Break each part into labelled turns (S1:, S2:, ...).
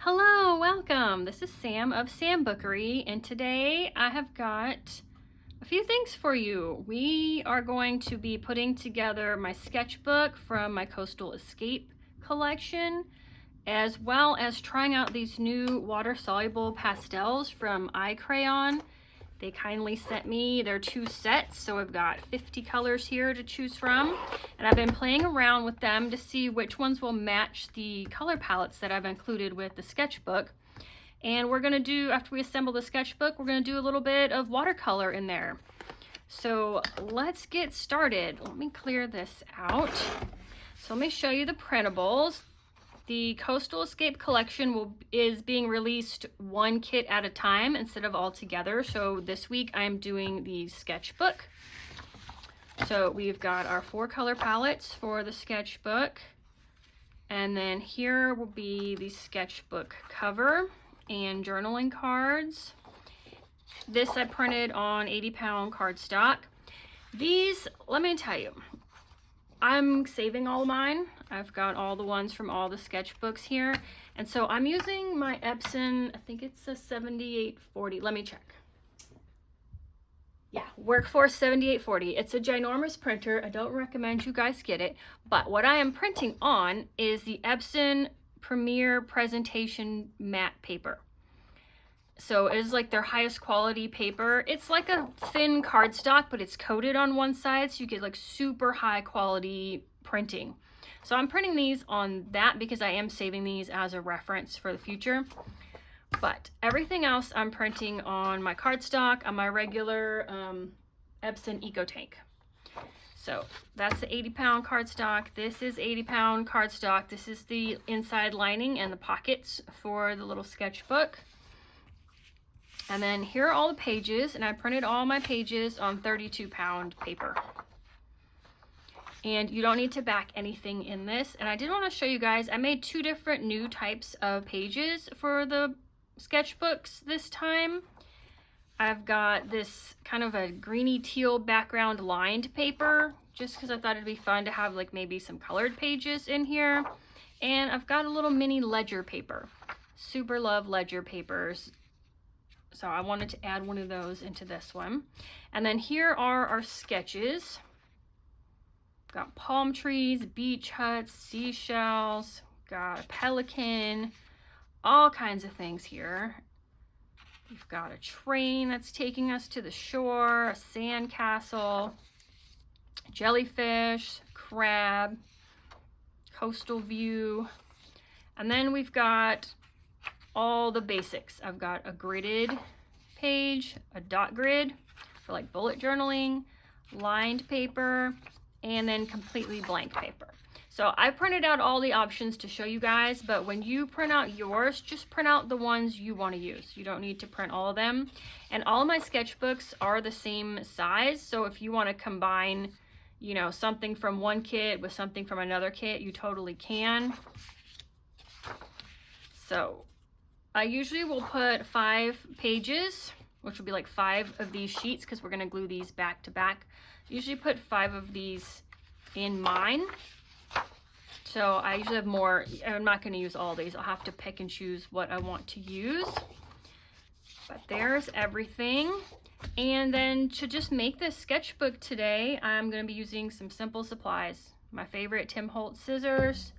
S1: Hello, welcome. This is Sam of Sambookery, and today I have got a few things for you. We are going to be putting together my sketchbook from my Coastal Escape collection, as well as trying out these new water-soluble pastels from iCrayon. They kindly sent me their 2 sets, so I've got 50 colors here to choose from. And I've been playing around with them to see which ones will match the color palettes that I've included with the sketchbook. And we're gonna do, after we assemble the sketchbook, we're gonna do a little bit of watercolor in there. So let's get started. Let me clear this out. So let me show you the printables. The Coastal Escape collection is being released 1 kit at a time instead of all together. So this week I'm doing the sketchbook. So we've got our 4 color palettes for the sketchbook. And then here will be the sketchbook cover and journaling cards. This I printed on 80-pound cardstock. These, let me tell you, I'm saving all of mine. I've got all the ones from all the sketchbooks here. And so I'm using my Epson, I think it's a 7840. Let me check. Yeah, Workforce 7840. It's a ginormous printer. I don't recommend you guys get it. But what I am printing on is the Epson Premier Presentation Matte paper. So it is like their highest quality paper. It's like a thin cardstock, but it's coated on one side, so you get like super high quality printing. So I'm printing these on that because I am saving these as a reference for the future. But everything else I'm printing on my cardstock, on my regular Epson EcoTank. So that's the 80-pound cardstock. This is 80-pound cardstock. This is the inside lining and the pockets for the little sketchbook. And then here are all the pages, and I printed all my pages on 32-pound paper. And you don't need to back anything in this. And I did want to show you guys, I made 2 different new types of pages for the sketchbooks this time. I've got this kind of a greeny teal background lined paper, just because I thought it'd be fun to have like maybe some colored pages in here. And I've got a little mini ledger paper. Super love ledger papers. So I wanted to add one of those into this one. And then here are our sketches. Got palm trees, beach huts, seashells, got a pelican, all kinds of things here. We've got a train that's taking us to the shore, a sand castle, jellyfish, crab, coastal view. And then we've got all the basics. I've got a gridded page, a dot grid for like bullet journaling, lined paper, and then completely blank paper. So I printed out all the options to show you guys, but when you print out yours, just print out the ones you want to use. You don't need to print all of them. And all of my sketchbooks are the same size, so if you want to combine, you know, something from one kit with something from another kit, you totally can. So I usually will put 5 pages, which will be like 5 of these sheets because we're going to glue these back to back. Usually put 5 of these in mine. So I usually have more. I'm not going to use all these. I'll have to pick and choose what I want to use. But there's everything. And then to just make this sketchbook today, I'm going to be using some simple supplies. My favorite Tim Holtz scissors,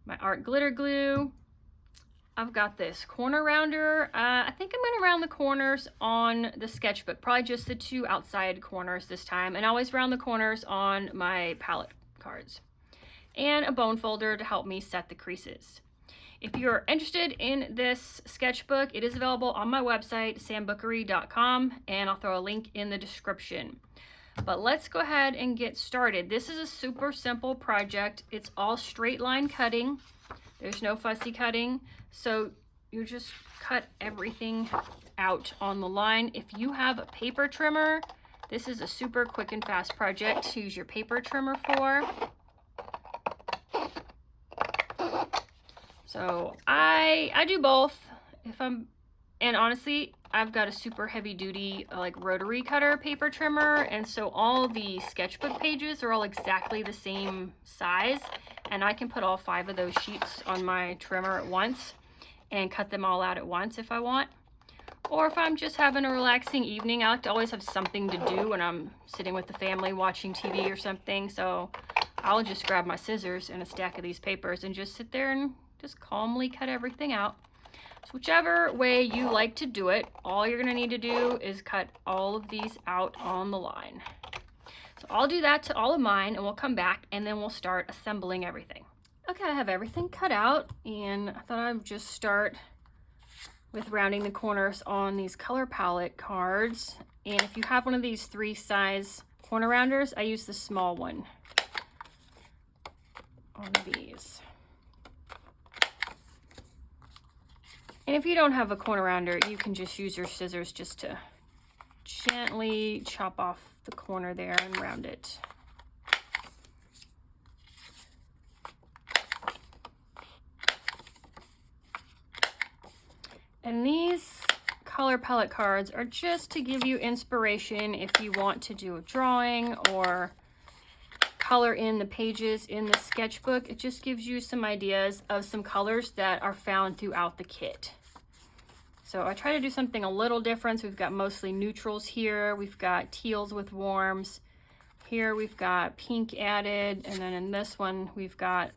S1: my art glitter glue. I've got this corner rounder. I think I'm going to round the corners on the sketchbook, probably just the 2 outside corners this time, and always round the corners on my palette cards. And a bone folder to help me set the creases. If you're interested in this sketchbook, it is available on my website, sambookery.com, and I'll throw a link in the description. But let's go ahead and get started. This is a super simple project. It's all straight line cutting. There's no fussy cutting. So you just cut everything out on the line. If you have a paper trimmer, this is a super quick and fast project to use your paper trimmer for. So I do both. And honestly, I've got a super heavy duty like rotary cutter paper trimmer, and so all the sketchbook pages are all exactly the same size, and I can put all 5 of those sheets on my trimmer at once. and cut them all out at once if I want. Or if I'm just having a relaxing evening, I like to always have something to do when I'm sitting with the family watching TV or something. So I'll just grab my scissors and a stack of these papers and just sit there and just calmly cut everything out. So whichever way you like to do it, all you're gonna need to do is cut all of these out on the line. So I'll do that to all of mine and we'll come back and then we'll start assembling everything. Okay, I have everything cut out and I thought I'd just start with rounding the corners on these color palette cards. And if you have one of these 3-size corner rounders, I use the small one on these. And if you don't have a corner rounder, you can just use your scissors just to gently chop off the corner there and round it. And these color palette cards are just to give you inspiration if you want to do a drawing or color in the pages in the sketchbook. It just gives you some ideas of some colors that are found throughout the kit. So I try to do something a little different. So we've got mostly neutrals here. We've got teals with warms. Here we've got pink added. And then in this one, we've got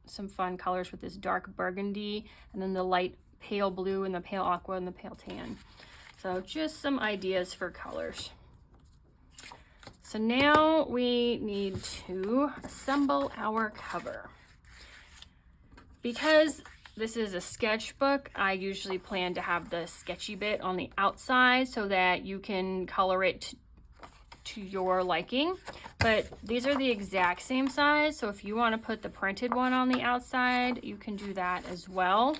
S1: some fun colors with this dark burgundy and then the light pale blue and the pale aqua and the pale tan. So just some ideas for colors. So now we need to assemble our cover. Because this is a sketchbook, I usually plan to have the sketchy bit on the outside so that you can color it to your liking. But these are the exact same size, so if you want to put the printed one on the outside, you can do that as well.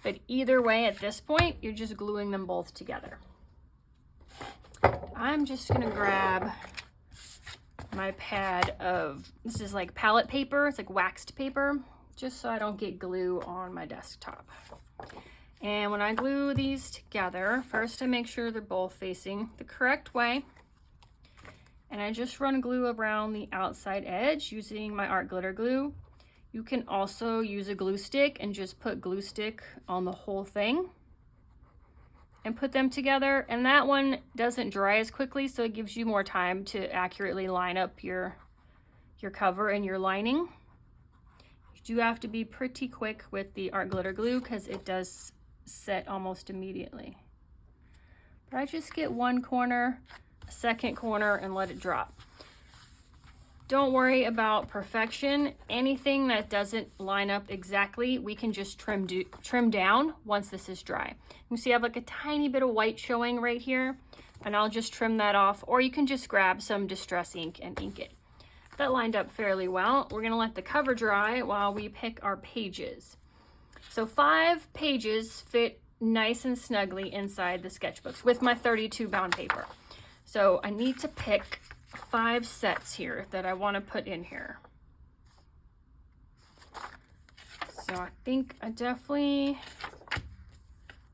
S1: But either way, at this point, you're just gluing them both together. I'm just gonna grab my pad of, this is like palette paper, it's like waxed paper, just so I don't get glue on my desktop. And when I glue these together, first I make sure they're both facing the correct way. And I just run glue around the outside edge using my art glitter glue. You can also use a glue stick and just put glue stick on the whole thing and put them together. And that one doesn't dry as quickly, so it gives you more time to accurately line up your cover and your lining. You do have to be pretty quick with the art glitter glue because it does set almost immediately. But I just get one corner, a second corner, and let it drop. Don't worry about perfection. Anything that doesn't line up exactly, we can just trim down once this is dry. You see I have like a tiny bit of white showing right here, and I'll just trim that off, or you can just grab some distress ink and ink it. That lined up fairly well. We're gonna let the cover dry while we pick our pages. So 5 pages fit nice and snugly inside the sketchbooks with my 32 bound paper. So I need to pick 5 sets here that I want to put in here. So I think I definitely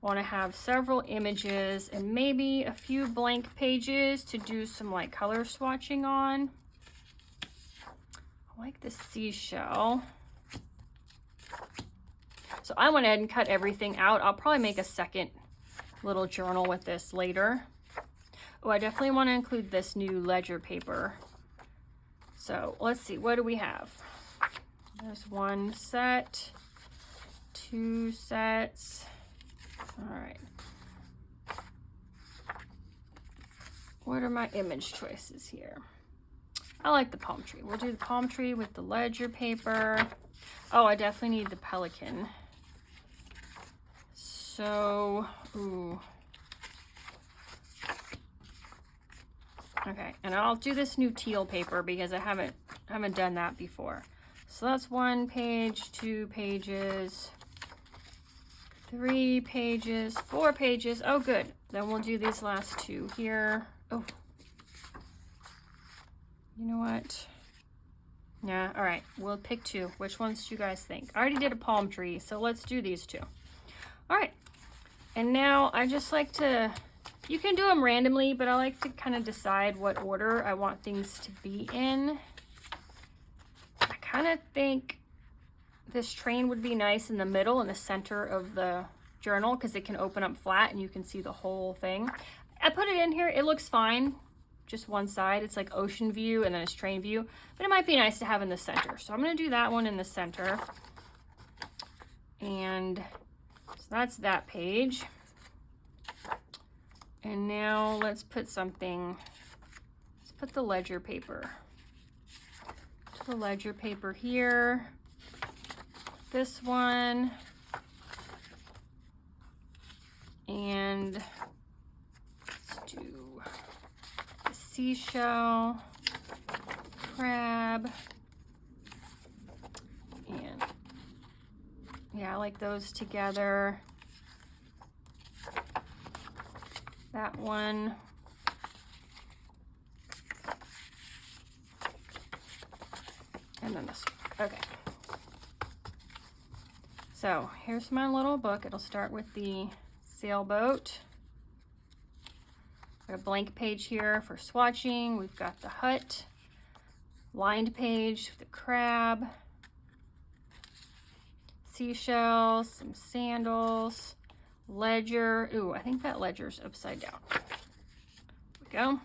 S1: want to have several images and maybe a few blank pages to do some like color swatching on. I like the seashell. So I went ahead and cut everything out. I'll probably make a second little journal with this later. Oh, I definitely want to include this new ledger paper. So let's see, what do we have? There's 1 set, 2 sets. All right. What are my image choices here? I like the palm tree. We'll do the palm tree with the ledger paper. Oh, I definitely need the pelican. So, ooh. Okay, and I'll do this new teal paper because I haven't done that before. So that's 1 page, 2 pages, 3 pages, 4 pages. Oh, good. Then we'll do these last 2 here. Oh, you know what? Yeah, all right, we'll pick 2. Which ones do you guys think? I already did a palm tree, so let's do these 2. All right, and now I just like to, you can do them randomly, but I like to kind of decide what order I want things to be in. I kind of think this train would be nice in the middle, in the center of the journal, because it can open up flat and you can see the whole thing. I put it in here, it looks fine, just one side. It's like ocean view and then it's train view, but it might be nice to have in the center. So I'm gonna do that one in the center. And so that's that page. And now let's put something, let's put the ledger paper. The ledger paper here. This one. And let's do the seashell, crab, and yeah, I like those together. That one. And then this one. Okay. So here's my little book. It'll start with the sailboat. Got a blank page here for swatching. We've got the hut. Lined page, the crab. Seashells, some sandals. Ledger. Ooh, I think that ledger's upside down. There we go.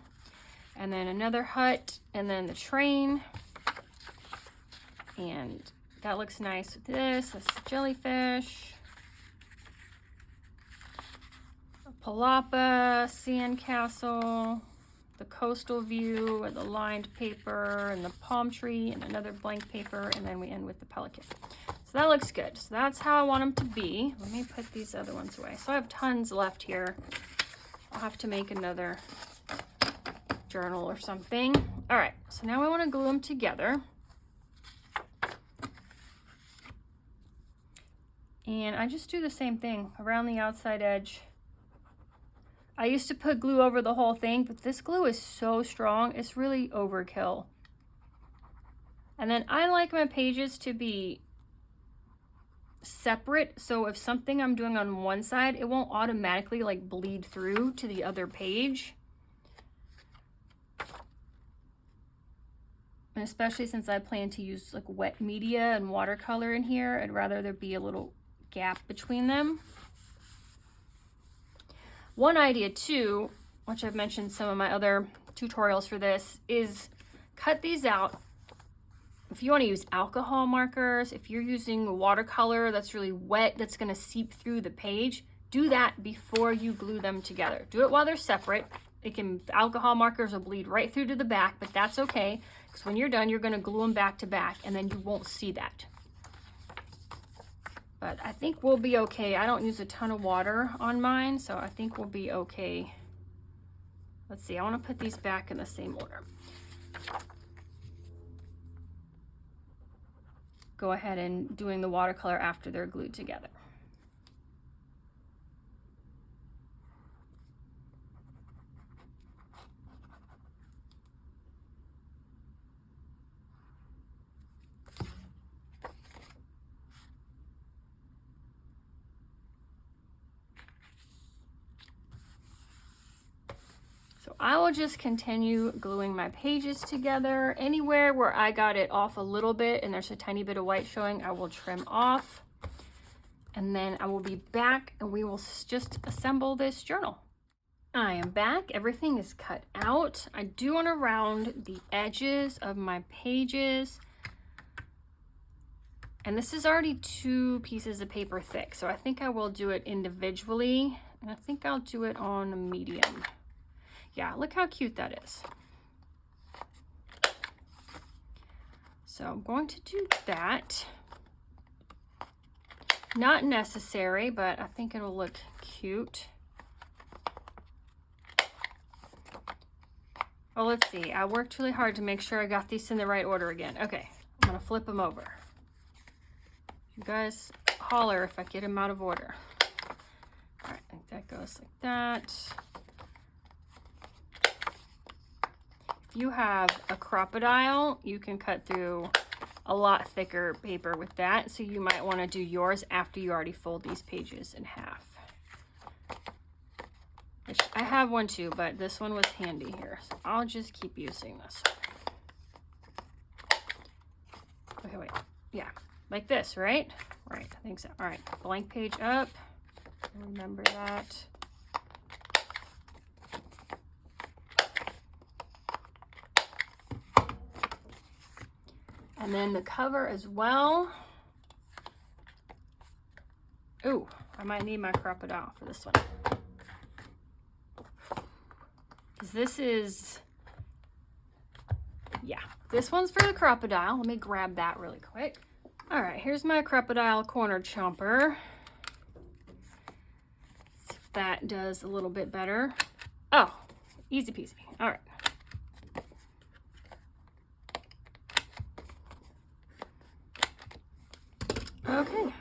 S1: And then another hut, and then the train. And that looks nice with this. This jellyfish. A palapa, sandcastle, the coastal view, and the lined paper, and the palm tree, and another blank paper, and then we end with the pelican. So that looks good. So that's how I want them to be. Let me put these other ones away. So I have tons left here. I'll have to make another journal or something. All right, so now I want to glue them together. And I just do the same thing around the outside edge. I used to put glue over the whole thing, but this glue is so strong, it's really overkill. And then I like my pages to be separate, so if something I'm doing on one side, it won't automatically like bleed through to the other page. And especially since I plan to use like wet media and watercolor in here, I'd rather there be a little gap between them. One idea too, which I've mentioned some of my other tutorials for this, is cut these out. If you want to use alcohol markers, if you're using watercolor that's really wet, that's going to seep through the page, do that before you glue them together. Do it while they're separate. The alcohol markers will bleed right through to the back, but that's okay, because when you're done, you're going to glue them back to back, and then you won't see that. But I think we'll be okay. I don't use a ton of water on mine, so I think we'll be okay. Let's see, I want to put these back in the same order. Go ahead and doing the watercolor after they're glued together. I will just continue gluing my pages together. Anywhere where I got it off a little bit and there's a tiny bit of white showing, I will trim off. And then I will be back and we will just assemble this journal. I am back. Everything is cut out. I do want to round the edges of my pages. And this is already 2 pieces of paper thick, so I think I will do it individually. And I think I'll do it on a medium. Yeah, look how cute that is. So I'm going to do that. Not necessary, but I think it'll look cute. Well, let's see. I worked really hard to make sure I got these in the right order again. Okay, I'm gonna flip them over. You guys holler if I get them out of order. All right, I think that goes like that. If you have a crocodile, you can cut through a lot thicker paper with that, so you might want to do yours after you already fold these pages in half. I have one too, but this one was handy here, so I'll just keep using this. Okay, wait. Yeah, like this, right? Right, I think so. All right, blank page up. Remember that. And then the cover as well. Ooh, I might need my crocodile for this one. Because this is, yeah, this one's for the crocodile. Let me grab that really quick. All right, here's my crocodile corner chomper. See if that does a little bit better. Oh, easy peasy. All right. Okay,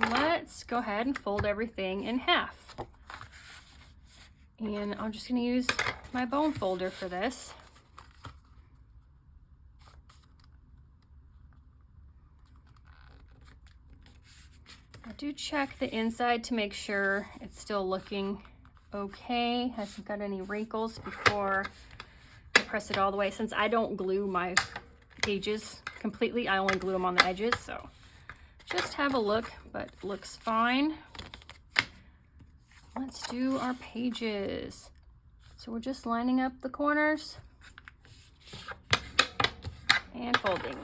S1: let's go ahead and fold everything in half. And I'm just going to use my bone folder for this. I do check the inside to make sure it's still looking okay. Hasn't got any wrinkles before I press it all the way. Since I don't glue my pages completely, I only glue them on the edges, so just have a look, but looks fine. Let's do our pages. So we're just lining up the corners and folding.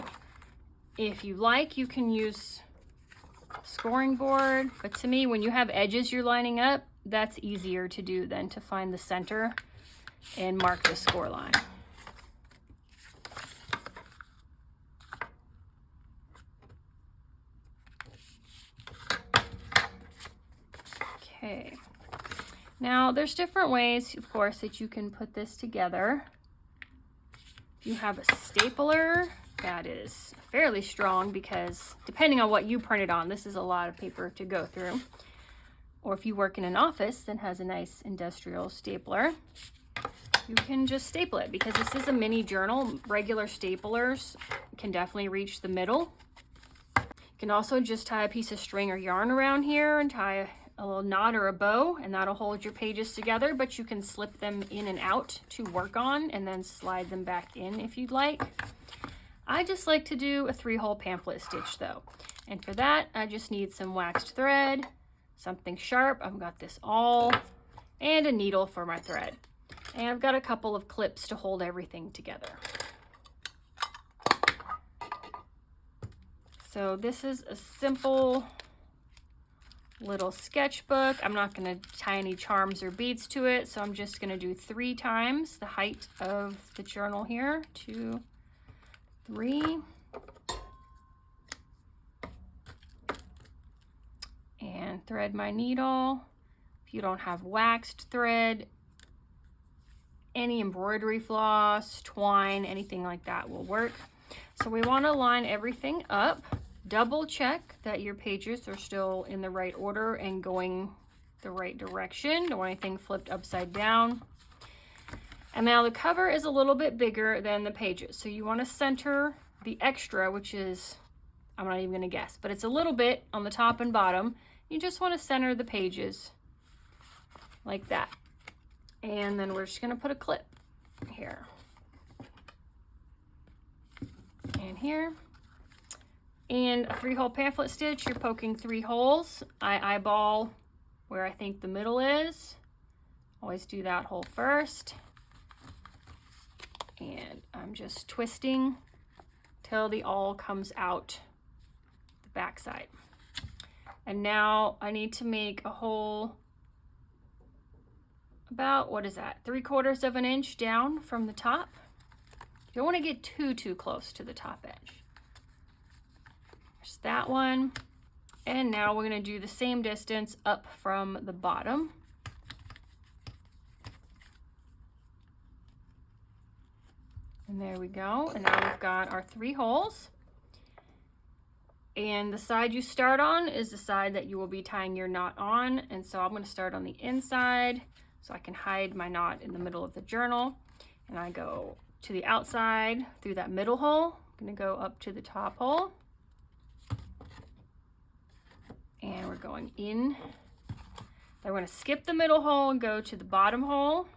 S1: If you like, you can use scoring board, but to me, when you have edges you're lining up, that's easier to do than to find the center and mark the score line. Okay, now there's different ways, of course, that you can put this together. If you have a stapler, that is fairly strong because depending on what you printed on, this is a lot of paper to go through. Or if you work in an office that has a nice industrial stapler, you can just staple it because this is a mini journal. Regular staplers can definitely reach the middle. You can also just tie a piece of string or yarn around here and tie a little knot or a bow, and that'll hold your pages together, but you can slip them in and out to work on and then slide them back in if you'd like. I just like to do a 3-hole pamphlet stitch though. And for that, I just need some waxed thread, something sharp, I've got this awl, and a needle for my thread. And I've got a couple of clips to hold everything together. So this is a simple little sketchbook. I'm not going to tie any charms or beads to it, so I'm just going to do 3 times the height of the journal here. 2, 3. And thread my needle. If you don't have waxed thread, any embroidery floss, twine, anything like that will work. So we want to line everything up. Double check that your pages are still in the right order and going the right direction. Don't want anything flipped upside down. And now the cover is a little bit bigger than the pages. So you want to center the extra, which is, I'm not even going to guess, but it's a little bit on the top and bottom. You just want to center the pages like that. And then we're just going to put a clip here and here. And a 3-hole pamphlet stitch, you're poking 3 holes. I eyeball where I think the middle is. Always do that hole first. And I'm just twisting till the awl comes out the back side. And now I need to make a hole about, what is that, 3/4 of an inch down from the top. You don't want to get too close to the top edge. There's that one. And now we're going to do the same distance up from the bottom. And there we go. And now we've got our 3 holes. And the side you start on is the side that you will be tying your knot on. And so I'm going to start on the inside so I can hide my knot in the middle of the journal. And I go to the outside through that middle hole. I'm going to go up to the top hole. And we're going in. Then we're going to skip the middle hole and go to the bottom hole.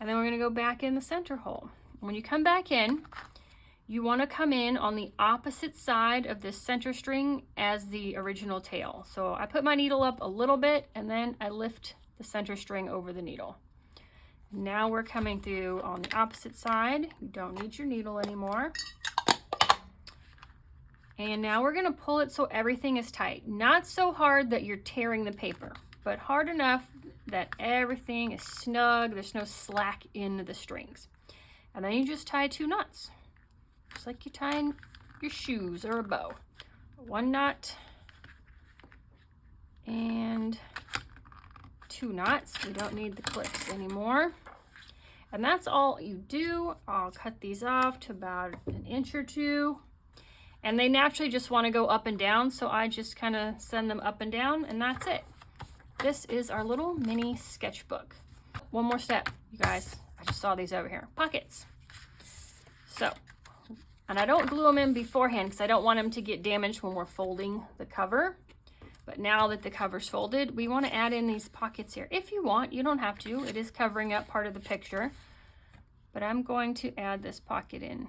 S1: And then we're going to go back in the center hole. When you come back in, you want to come in on the opposite side of this center string as the original tail. So I put my needle up a little bit and then I lift the center string over the needle. Now we're coming through on the opposite side. You don't need your needle anymore. And now we're going to pull it so everything is tight. Not so hard that you're tearing the paper, but hard enough that everything is snug. There's no slack in the strings. And then you just tie 2 knots, just like you tie your shoes or a bow. 1 knot and 2 knots. We don't need the clips anymore. And that's all you do. I'll cut these off to about 1 inch or 2. And they naturally just want to go up and down, so I just kind of send them up and down, and that's it. This is our little mini sketchbook. One more step, you guys. I just saw these over here. Pockets. So, and I don't glue them in beforehand because I don't want them to get damaged when we're folding the cover. But now that the cover's folded, we want to add in these pockets here. If you want, you don't have to. It is covering up part of the picture. But I'm going to add this pocket in.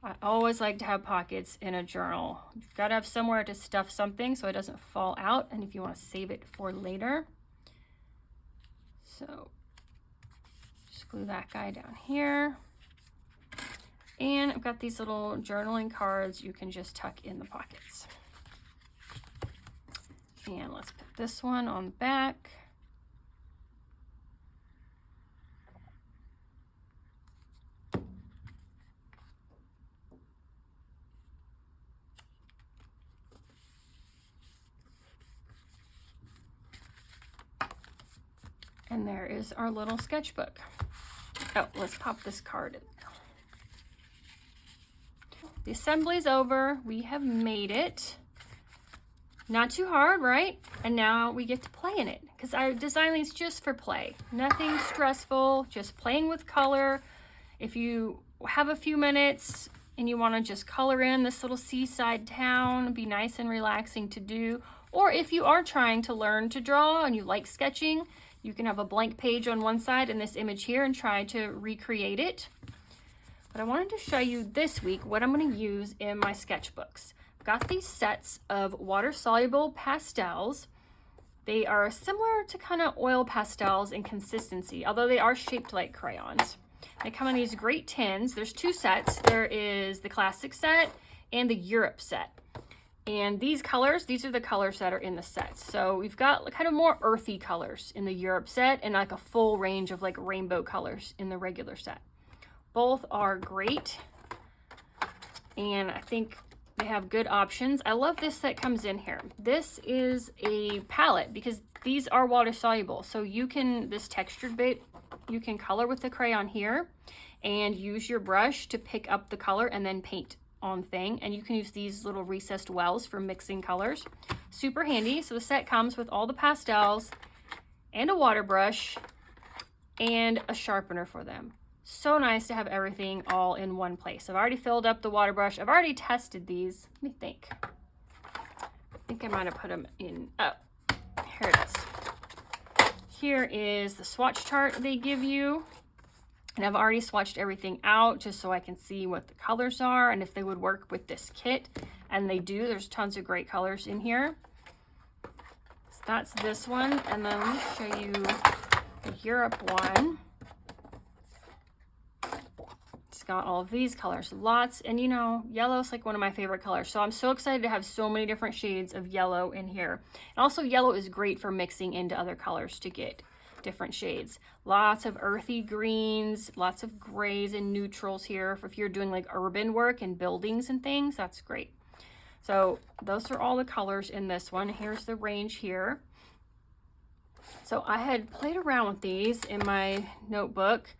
S1: I always like to have pockets in a journal. You've got to have somewhere to stuff something so it doesn't fall out, and if you want to save it for later. So just glue that guy down here. And I've got these little journaling cards you can just tuck in the pockets. And let's put this one on the back. And there is our little sketchbook. Oh, let's pop this card in. The assembly's over. We have made it. Not too hard, right? And now we get to play in it because I designed these just for play. Nothing stressful, just playing with color. If you have a few minutes and you want to just color in this little seaside town, it'd be nice and relaxing to do. Or if you are trying to learn to draw and you like sketching, you can have a blank page on one side and this image here and try to recreate it. But I wanted to show you this week what I'm going to use in my sketchbooks. I've got these sets of water-soluble pastels. They are similar to kind of oil pastels in consistency, although they are shaped like crayons. They come in these great tins. There's 2 sets. There is the classic set and the Europe set. And these colors, these are the colors that are in the sets. So we've got kind of more earthy colors in the Europe set and like a full range of like rainbow colors in the regular set. Both are great. And I think they have good options. I love this that comes in here. This is a palette because these are water soluble. So you can, this textured bit, you can color with the crayon here and use your brush to pick up the color and then paint on thing. And you can use these little recessed wells for mixing colors. Super handy. So the set comes with all the pastels and a water brush and a sharpener for them. So nice to have everything all in one place. I've already filled up the water brush. I've already tested these. Let me think. I think I might have put them in. Oh, here it is. Here is the swatch chart they give you. And I've already swatched everything out just so I can see what the colors are and if they would work with this kit. And they do. There's tons of great colors in here. So that's this one. And then let me show you the Europe one. It's got all of these colors. Lots. And you know, yellow is like one of my favorite colors. So I'm so excited to have so many different shades of yellow in here. And also yellow is great for mixing into other colors to get different shades. Lots of earthy greens, lots of grays and neutrals here. If you're doing like urban work and buildings and things, that's great. So those are all the colors in this one. Here's the range here. So I had played around with these in my notebook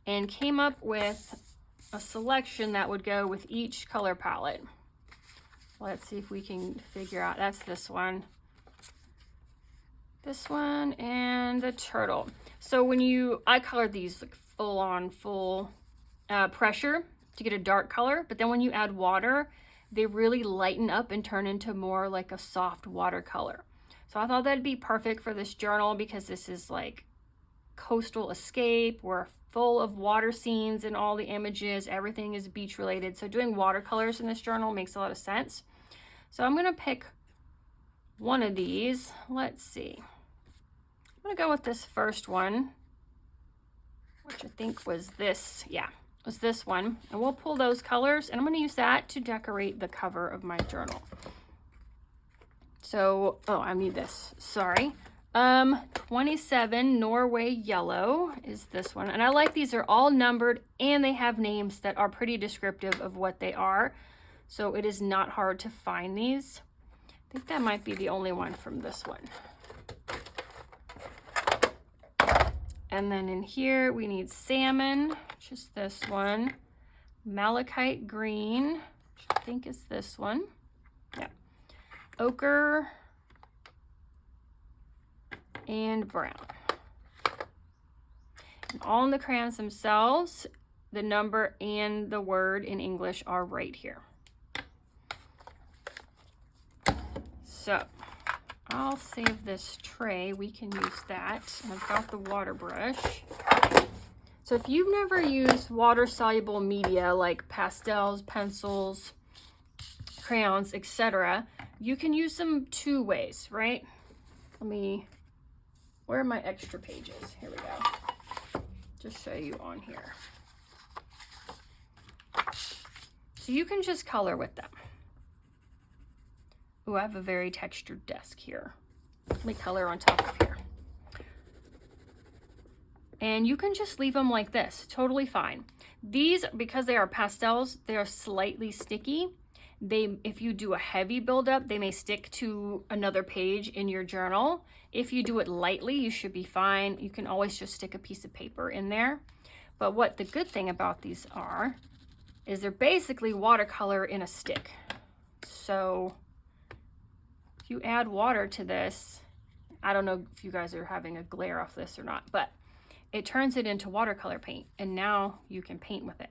S1: and came up with a selection that would go with each color palette. Let's see if we can figure out. That's this one. This one and the turtle. So when I colored these like full pressure to get a dark color, but then when you add water, they really lighten up and turn into more like a soft watercolor. So I thought that'd be perfect for this journal because this is like Coastal Escape. We're full of water scenes and all the images. Everything is beach related. So doing watercolors in this journal makes a lot of sense. So I'm gonna pick one of these. Let's see. I'm gonna go with this first one, which I think was this. Yeah, was this one. And we'll pull those colors and I'm gonna use that to decorate the cover of my journal. So, oh, I need this, sorry. 27 Norway Yellow is this one. And I like these are all numbered and they have names that are pretty descriptive of what they are. So it is not hard to find these. I think that might be the only one from this one. And then in here we need salmon, just this one. Malachite green, which I think is this one. Yeah. Ochre and brown. And all in the crayons themselves, the number and the word in English are right here. So I'll save this tray. We can use that. And I've got the water brush. So if you've never used water-soluble media like pastels, pencils, crayons, etc., you can use them two ways, right? Where are my extra pages? Here we go. Just show you on here. So you can just color with them. Oh, I have a very textured desk here. Let me color on top of here. And you can just leave them like this, totally fine. These, because they are pastels, they are slightly sticky. If you do a heavy buildup, they may stick to another page in your journal. If you do it lightly, you should be fine. You can always just stick a piece of paper in there. But what the good thing about these is they're basically watercolor in a stick. So if you add water to this, I don't know if you guys are having a glare off this or not, but it turns it into watercolor paint, and now you can paint with it.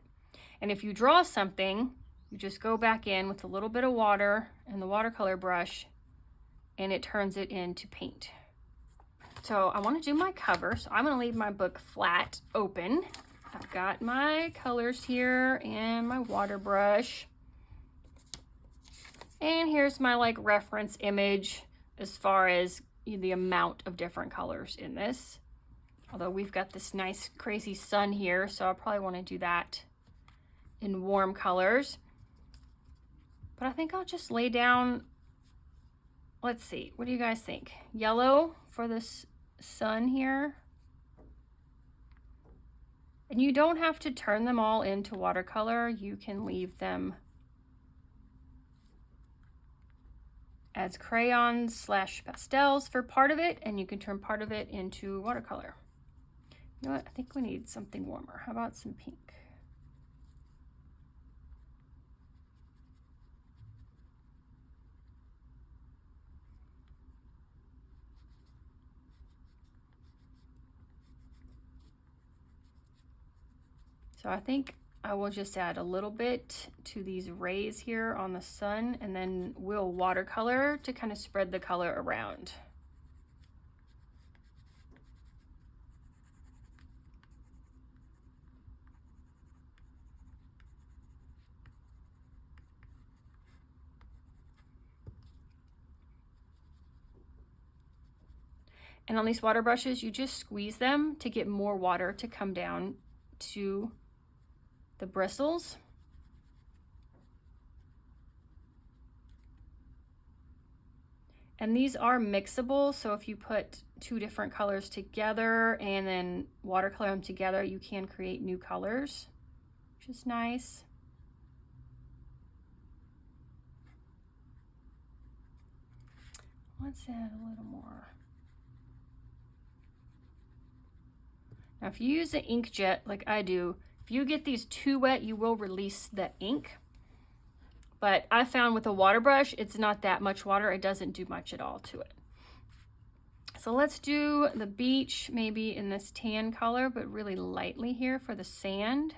S1: And if you draw something, you just go back in with a little bit of water and the watercolor brush, and it turns it into paint. So I want to do my cover, so I'm going to leave my book flat open. I've got my colors here and my water brush. And here's my like reference image as far as the amount of different colors in this. Although we've got this nice crazy sun here, so I probably want to do that in warm colors. But I think I'll just lay down, let's see, what do you guys think? Yellow for this sun here. And you don't have to turn them all into watercolor. You can leave them as crayons / pastels for part of it, and you can turn part of it into watercolor. You know what? I think we need something warmer. How about some pink? So I think I will just add a little bit to these rays here on the sun, and then we'll watercolor to kind of spread the color around. And on these water brushes, you just squeeze them to get more water to come down to the bristles. And these are mixable, so if you put two different colors together and then watercolor them together, you can create new colors, which is nice. Let's add a little more. Now, if you use an inkjet like I do, if you get these too wet, you will release the ink. But I found with a water brush, it's not that much water. It doesn't do much at all to it. So let's do the beach, maybe in this tan color, but really lightly here for the sand.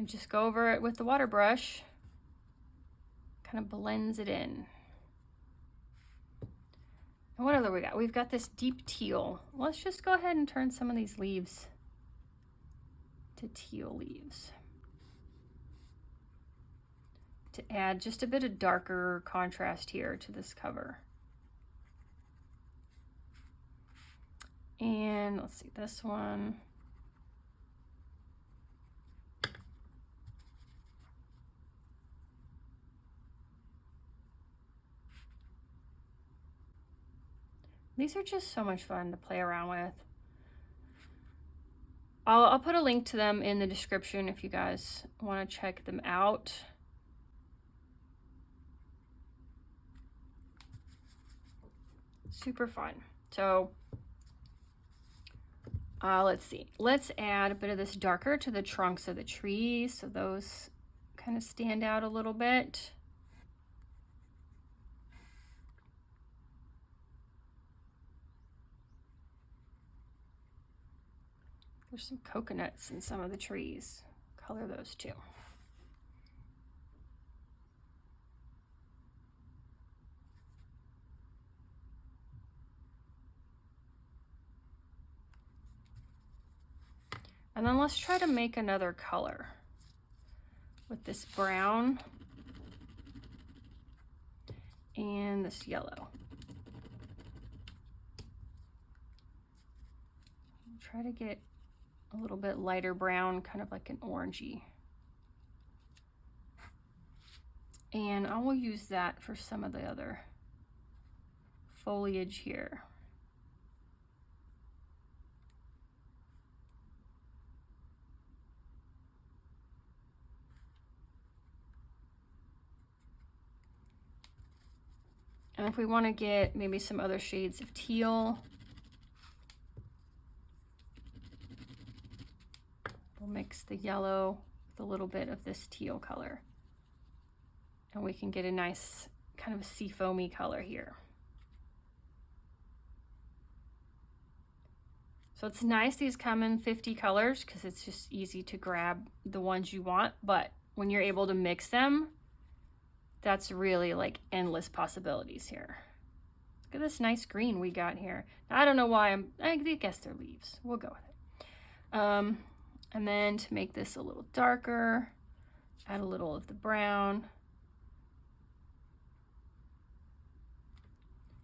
S1: and just go over it with the water brush. Kind of blends it in. And what other we got? We've got this deep teal. Let's just go ahead and turn some of these leaves to teal leaves to add just a bit of darker contrast here to this cover. And let's see, this one. These are just so much fun to play around with. I'll put a link to them in the description if you guys want to check them out. Super fun. So let's see. Let's add a bit of this darker to the trunks of the trees so those kind of stand out a little bit. There's some coconuts in some of the trees. Color those too. And then let's try to make another color with this brown and this yellow. Try to get a little bit lighter brown, kind of like an orangey. And I will use that for some of the other foliage here. And if we want to get maybe some other shades of teal, we'll mix the yellow with a little bit of this teal color. And we can get a nice kind of a seafoamy color here. So it's nice these come in 50 colors because it's just easy to grab the ones you want. But when you're able to mix them, that's really like endless possibilities here. Look at this nice green we got here. Now, I don't know why I guess they're leaves. We'll go with it. And then to make this a little darker, add a little of the brown.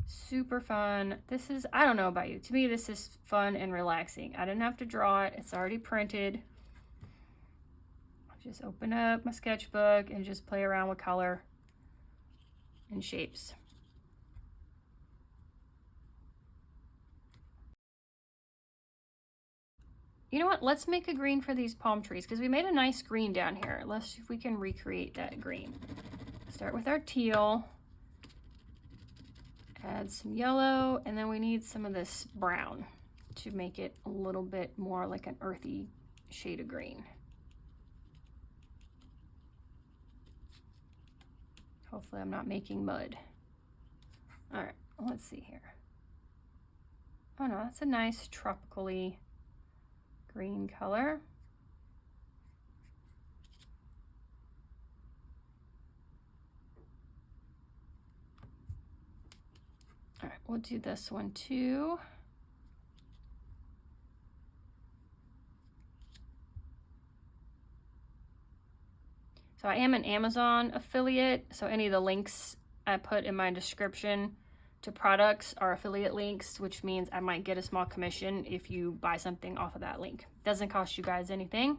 S1: Super fun. This is, I don't know about you, to me this is fun and relaxing. I didn't have to draw it, it's already printed. I'll just open up my sketchbook and just play around with color and shapes. You know what, let's make a green for these palm trees because we made a nice green down here. Let's see if we can recreate that green. Start with our teal, add some yellow, and then we need some of this brown to make it a little bit more like an earthy shade of green. Hopefully I'm not making mud. All right, let's see here. Oh no, that's a nice tropically green color. All right, we'll do this one too. So I am an Amazon affiliate, so any of the links I put in my description to products are affiliate links, which means I might get a small commission if you buy something off of that link. Doesn't cost you guys anything.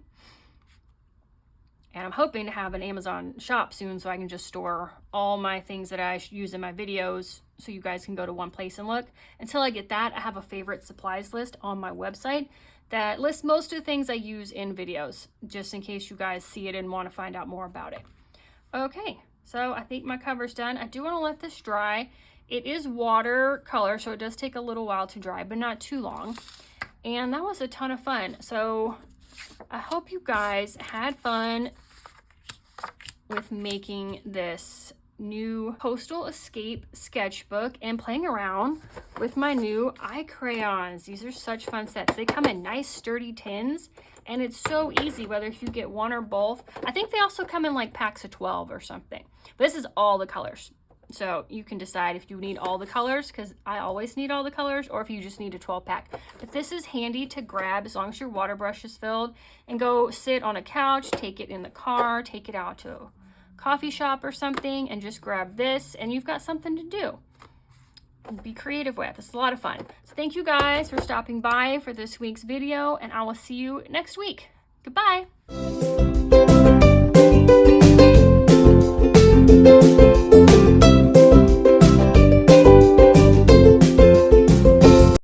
S1: And I'm hoping to have an Amazon shop soon so I can just store all my things that I use in my videos so you guys can go to one place and look. Until I get that, I have a favorite supplies list on my website that lists most of the things I use in videos, just in case you guys see it and want to find out more about it. Okay, so I think my cover's done. I do want to let this dry. It is watercolor, so it does take a little while to dry, but not too long. And that was a ton of fun. So I hope you guys had fun with making this new Coastal Escape Sketchbook and playing around with my new iCrayons. These are such fun sets. They come in nice sturdy tins, and it's so easy whether if you get one or both. I think they also come in like packs of 12 or something. But this is all the colors. So you can decide if you need all the colors, because I always need all the colors, or if you just need a 12 pack. But this is handy to grab as long as your water brush is filled, and go sit on a couch, take it in the car, take it out to a coffee shop or something, and just grab this, and you've got something to do. Be creative with. It's a lot of fun. So thank you guys for stopping by for this week's video, and I will see you next week. Goodbye.